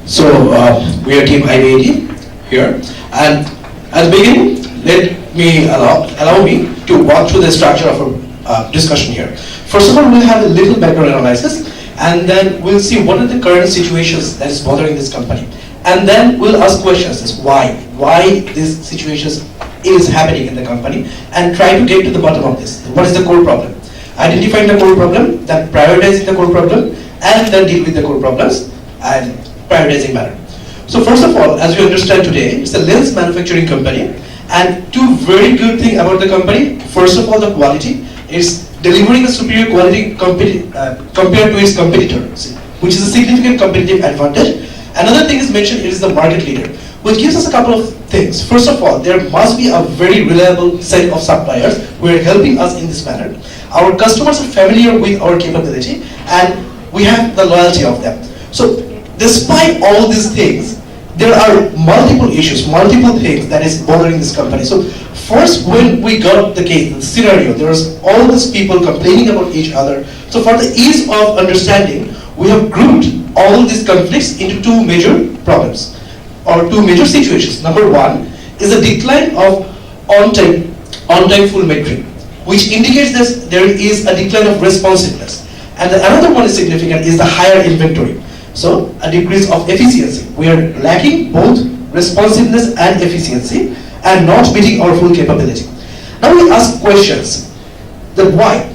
So we are team IBAD here, and at the beginning, allow me to walk through the structure of our discussion here. First of all, we'll have a little background analysis, and then we'll see what are the current situations that is bothering this company, and then we'll ask questions as why these situations is happening in the company, and try to get to the bottom of this. What is the core problem? Identifying the core problem, then prioritizing the core problem, and then deal with the core problems and prioritizing matter. So first of all, as you understand today, it's a lens manufacturing company, and two very good things about the company. First of all, the quality. It's delivering a superior quality compared to its competitors, which is a significant competitive advantage. Another thing is mentioned, it is the market leader, which gives us a couple of things. First of all, there must be a very reliable set of suppliers who are helping us in this manner. Our customers are familiar with our capability, and we have the loyalty of them. So despite all these things, there are multiple issues, multiple things that is bothering this company. So first, when we got the case, the scenario, there was all these people complaining about each other. So for the ease of understanding, we have grouped all these conflicts into two major problems, or two major situations. Number one is a decline of on-time full metric, which indicates that there is a decline of responsiveness. And another one is significant is the higher inventory. So a decrease of efficiency. We are lacking both responsiveness and efficiency and not meeting our full capability. Now we ask questions that why?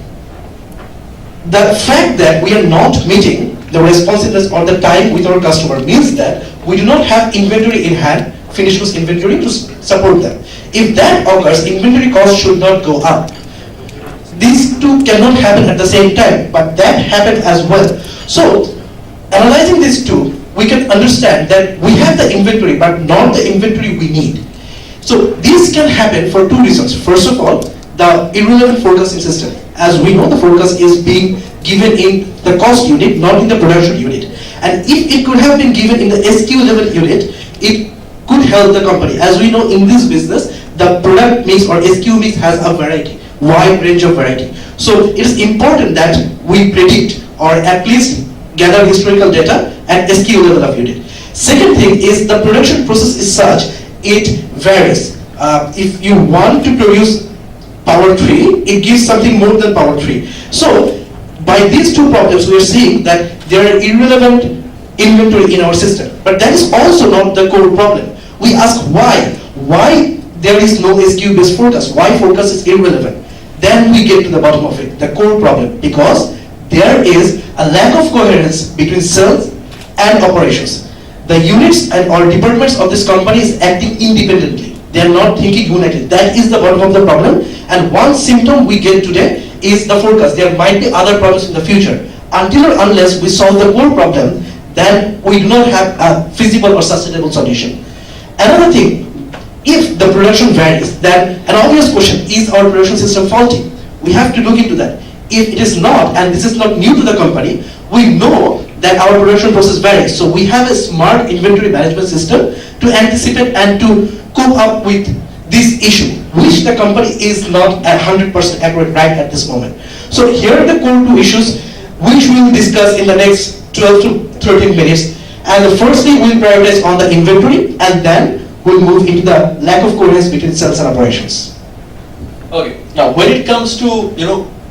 The fact that we are not meeting the responsiveness or the time with our customer means that we do not have inventory in hand, finished goods inventory to support them. If that occurs, inventory costs should not go up. These two cannot happen at the same time, but that happened as well. So analyzing these two, we can understand that we have the inventory, but not the inventory we need. So this can happen for two reasons. First of all, the irrelevant forecasting system. As we know, the forecast is being given in the cost unit, not in the production unit. And if it could have been given in the SKU level unit, it could help the company. As we know, in this business, the product mix or SKU mix has a variety, wide range of variety. So it is important that we predict or at least gather historical data at SKU level of unit. Second thing is the production process is such, it varies. If you want to produce power 3, it gives something more than power 3. So by these two problems, we are seeing that there are irrelevant inventory in our system. But that is also not the core problem. We ask why? Why there is no SKU based forecast? Why forecast is irrelevant? Then we get to the bottom of it, the core problem. Because there is a lack of coherence between sales and operations. The units and or departments of this company is acting independently. They are not thinking united. That is the bottom of the problem. And one symptom we get today is the forecast. There might be other problems in the future. Until or unless we solve the core problem, then we do not have a feasible or sustainable solution. Another thing, if the production varies, then an obvious question, is our production system faulty? We have to look into that. If it is not, and this is not new to the company, we know that our production process varies. So we have a smart inventory management system to anticipate and to cope up with this issue, which the company is not 100% accurate right at this moment. So here are the core two issues which we will discuss in the next 12 to 13 minutes. And the first thing we'll prioritize on the inventory, and then we'll move into the lack of coherence between sales and operations. Okay, now when it comes to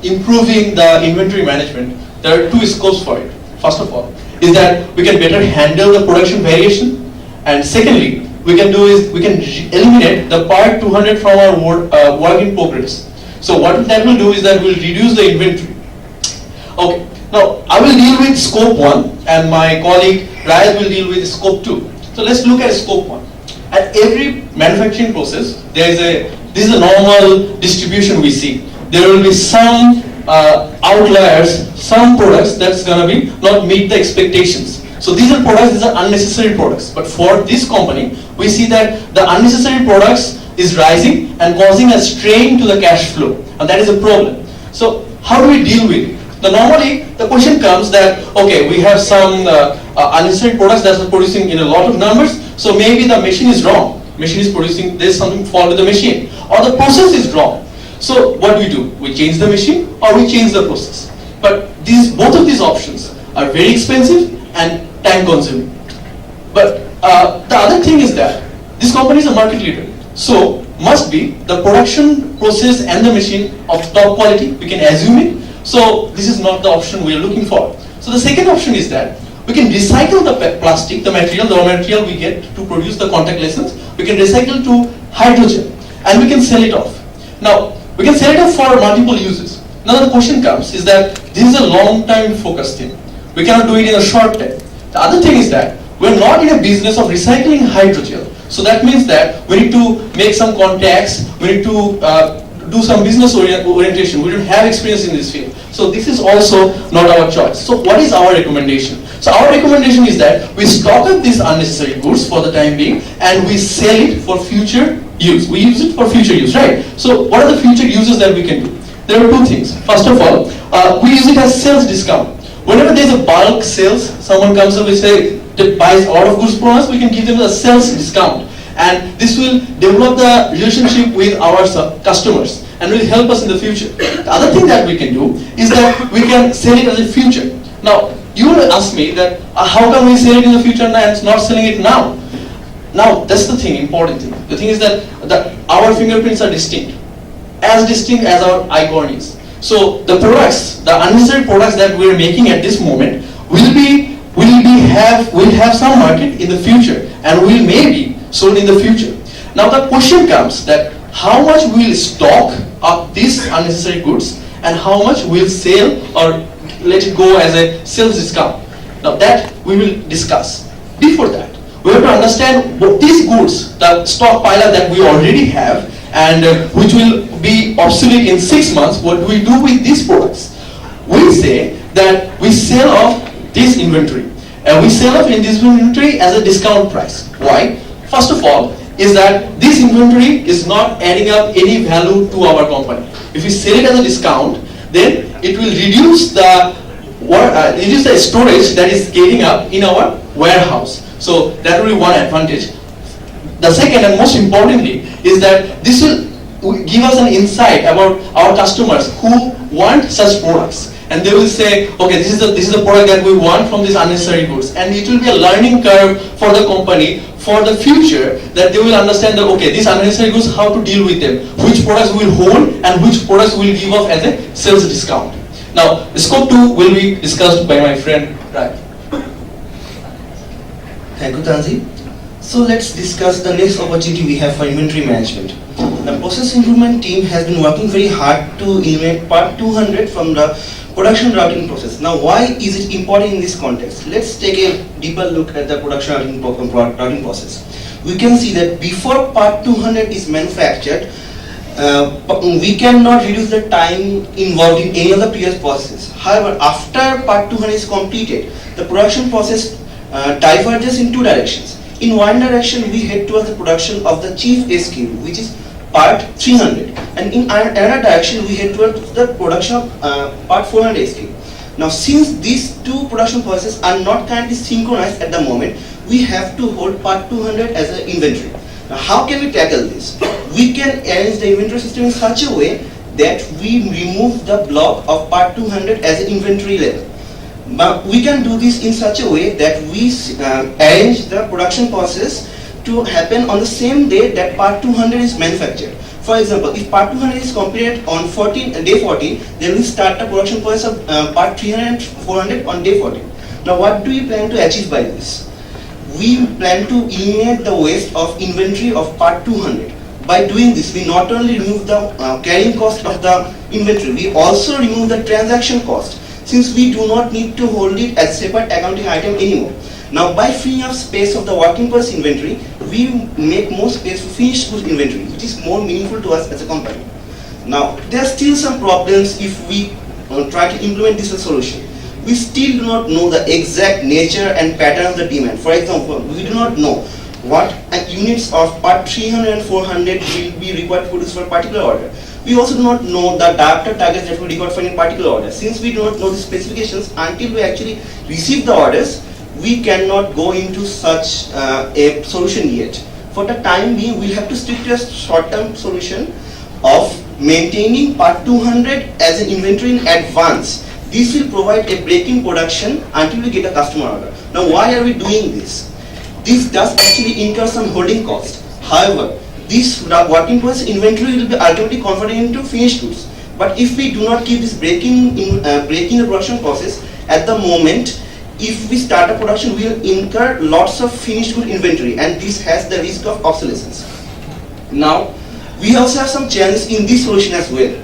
improving the inventory management, there are two scopes for it. First of all, is that we can better handle the production variation, and secondly, we can eliminate the part 200 from our work in progress. So what that will do is that we'll reduce the inventory. Okay, now I will deal with scope 1 and my colleague Ryan will deal with scope 2. So let's look at scope 1. At every manufacturing process, this is a normal distribution we see. There will be some outliers, some products that's gonna be not meet the expectations. So these are products, these are unnecessary products. But for this company, we see that the unnecessary products is rising and causing a strain to the cash flow, and that is a problem. So how do we deal with it? Normally, the question comes that, okay, we have some unnecessary products that are producing in a lot of numbers, so maybe the machine is wrong. Machine is producing, there's something fault with the machine, or the process is wrong. So what do? We change the machine or we change the process. But both of these options are very expensive and time consuming. But the other thing is that this company is a market leader. So must be the production process and the machine of top quality. We can assume it. So this is not the option we are looking for. So the second option is that we can recycle the plastic, the raw material we get to produce the contact lenses. We can recycle to hydrogen and we can sell it off. Now we can sell it off for multiple uses. Now the question comes is that this is a long-time focused thing. We cannot do it in a short time. The other thing is that we're not in a business of recycling hydrogel. So that means that we need to make some contacts, we need to do some business orientation. We don't have experience in this field. So this is also not our choice. So what is our recommendation? So our recommendation is that we stock up these unnecessary goods for the time being and we sell it for future use. We use it for future use, right? So what are the future uses that we can do? There are two things. First of all, we use it as sales discount. Whenever there's a bulk sales, someone comes up and say, buys a lot of goods from us, we can give them a sales discount. And this will develop the relationship with our customers and will help us in the future. The other thing that we can do is that we can sell it as a future. Now, you will ask me that how come we sell it in the future and not selling it now? Now, that's the thing, important thing. The thing is that our fingerprints are distinct as our icon is. So the products, the unnecessary products that we are making at this moment will have some market in the future and will maybe sold in the future. Now the question comes that how much we will stock up these unnecessary goods and how much we will sell or let it go as a sales discount. Now that we will discuss. Before that, we have to understand what these goods, the stockpile that we already have and which will be obsolete in 6 months, what do we do with these products? We say that we sell off this inventory. And we sell off in this inventory as a discount price. Why? First of all, is that this inventory is not adding up any value to our company. If we sell it as a discount, then it will reduce the storage that is getting up in our warehouse. So that will be one advantage. The second and most importantly is that this will give us an insight about our customers who want such products. And they will say, okay, this is the product that we want from these unnecessary goods. And it will be a learning curve for the company for the future, that they will understand that, okay, these unnecessary goods, how to deal with them, which products will hold and which products will give off as a sales discount. Now, scope 2 will be discussed by my friend Rai. Thank you, Tanzi. So let's discuss the next opportunity we have for inventory management. The process improvement team has been working very hard to eliminate part 200 from the production routing process. Now, why is it important in this context? Let's take a deeper look at the production routing process. We can see that before part 200 is manufactured, we cannot reduce the time involved in any of the previous processes. However, after part 200 is completed, the production process diverges in two directions. In one direction, we head towards the production of the chief SKU, which is part 300, and in another direction we head towards the production of part 400 SKU. Now, since these two production processes are not currently synchronized at the moment, we have to hold part 200 as an inventory. Now, how can we tackle this? We can arrange the inventory system in such a way that we remove the block of part 200 as an inventory level. But we can do this in such a way that we arrange the production process to happen on the same day that part 200 is manufactured. For example, if part 200 is completed on day 14, then we start the production process of part 300 and 400 on day 14. Now, what do we plan to achieve by this? We plan to eliminate the waste of inventory of part 200. By doing this, we not only remove the carrying cost of the inventory, we also remove the transaction cost, since we do not need to hold it as separate accounting item anymore. Now, by freeing up space of the working process inventory, we make more space for finished goods inventory, which is more meaningful to us as a company. Now, there are still some problems if we try to implement this solution. We still do not know the exact nature and pattern of the demand. For example, we do not know what units of part 300 and 400 will be required to produce for a particular order. We also do not know the diopter targets that will be required for any particular order. Since we do not know the specifications until we actually receive the orders, we cannot go into such a solution yet. For the time being, we have to stick to a short-term solution of maintaining part 200 as an inventory in advance. This will provide a break in production until we get a customer order. Now, why are we doing this? this does actually incur some holding cost. However, this work in process inventory will be ultimately converted into finished goods. But if we do not keep this breaking the production process at the moment, if we start a production, we will incur lots of finished good inventory, and this has the risk of obsolescence. Now, we also have some challenges in this solution as well.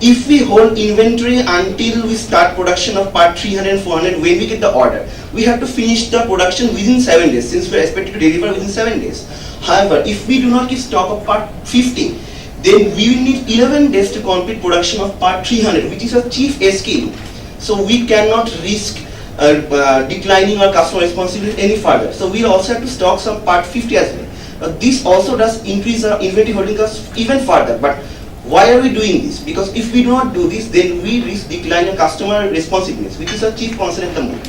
If we hold inventory until we start production of part 300 and 400, when we get the order, we have to finish the production within 7 days, since we are expected to deliver within 7 days. However, if we do not keep stock of part 50, then we will need 11 days to complete production of part 300, which is a chief SKU. So we cannot risk declining our customer responsibility any further. So we also have to stock some part 50 as well. This also does increase our inventory holding costs even further. But why are we doing this? Because if we do not do this, then we risk declining customer responsiveness, which is a chief concern at the moment.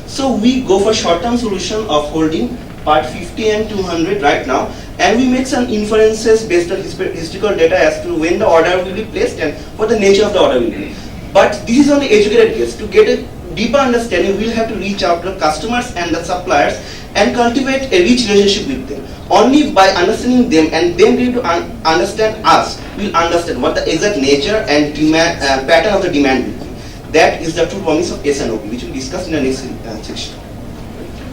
So we go for short-term solution of holding part 50 and 200 right now, and we make some inferences based on historical data as to when the order will be placed and what the nature of the order will be. But this is only educated guess. To get a deeper understanding, we will have to reach out to the customers and the suppliers and cultivate a rich relationship with them. Only by understanding them and them being to understand us, we will understand what the exact nature and demand, pattern of the demand will be. That is the true promise of SNOP, which we will discuss in the next section.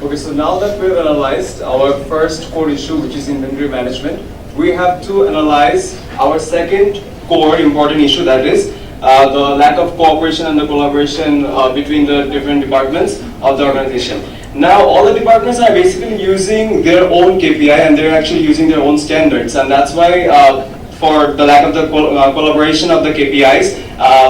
Okay, so now that we've analyzed our first core issue, which is inventory management, we have to analyze our second core important issue, that is the lack of cooperation and the collaboration between the different departments of the organization. Now, all the departments are basically using their own KPI and they're actually using their own standards, and that's why for the lack of the collaboration of the KPIs,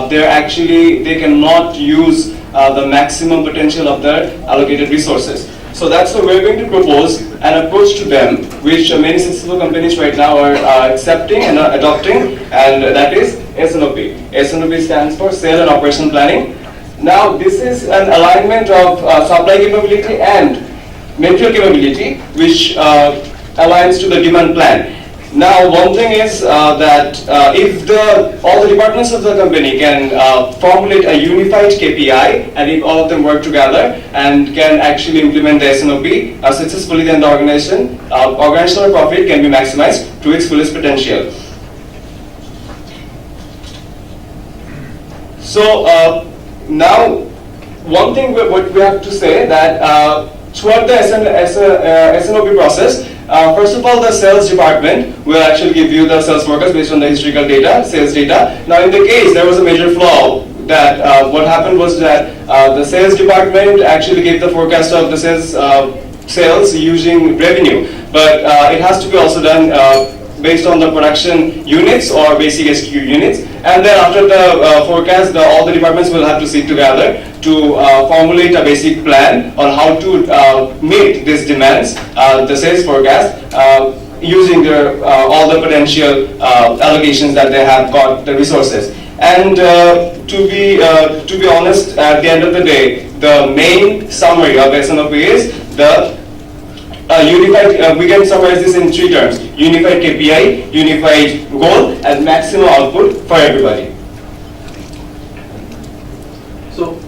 they cannot use the maximum potential of their allocated resources. So that's why we're going to propose an approach to them, which many successful companies right now are accepting and adopting, and that is SNOP. SNOP stands for Sale and Operational Planning. Now, this is an alignment of supply capability and material capability, which aligns to the demand plan. Now, one thing is that if all the departments of the company can formulate a unified KPI, and if all of them work together and can actually implement the SNOP successfully, then the organizational profit can be maximized to its fullest potential. So now, one thing what we have to say that throughout the SNOP process, first of all, the sales department will actually give you the sales forecast based on the historical data, sales data. Now, in the case there was a major flaw, that what happened was that the sales department actually gave the forecast of the sales using revenue, but it has to be also done based on the production units or basic SKU units, and then after the forecast, all the departments will have to sit together to formulate a basic plan on how to meet these demands, the sales forecast, using their all the potential allocations that they have got, the resources. And to be honest, at the end of the day, the main summary of SNOP is the unified, we can summarize this in 3 terms: unified KPI, unified goal, and maximum output for everybody. So,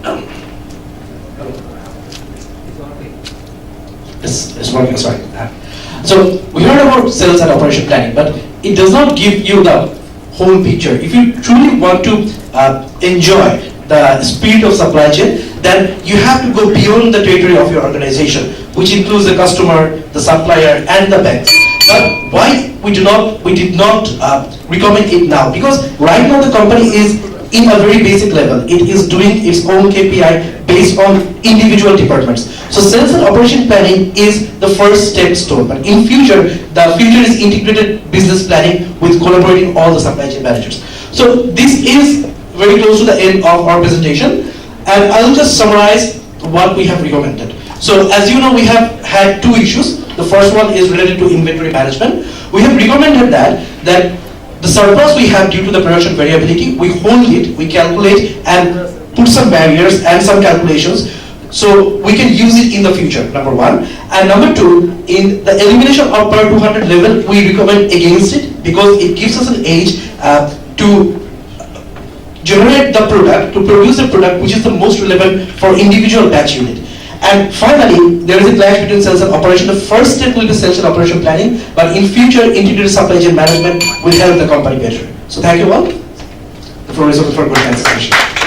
it's working, sorry. So, we heard about sales and operation planning, but it does not give you the whole picture. If you truly want to enjoy the spirit of supply chain, then you have to go beyond the territory of your organization, which includes the customer, the supplier, and the banks. But why we did not recommend it now? Because right now the company is in a very basic level. It is doing its own KPI based on individual departments. So sales and operation planning is the first stone. But in future, the future is integrated business planning with collaborating all the supply chain managers. So this is very close to the end of our presentation, and I will just summarize what we have recommended. So as you know, we have had 2 issues. The first one is related to inventory management. We have recommended that the surplus we have due to the production variability, we hold it, we calculate and put some barriers and some calculations so we can use it in the future, number 1. And number 2, in the elimination of per 200 level, we recommend against it because it gives us an edge to generate the product, to produce a product which is the most relevant for individual batch unit. And finally, there is a clash between sales and operation. The first step will be sales and operation planning, but in future, integrated supply chain management will help the company better. So thank you all. The floor is open for good answer session.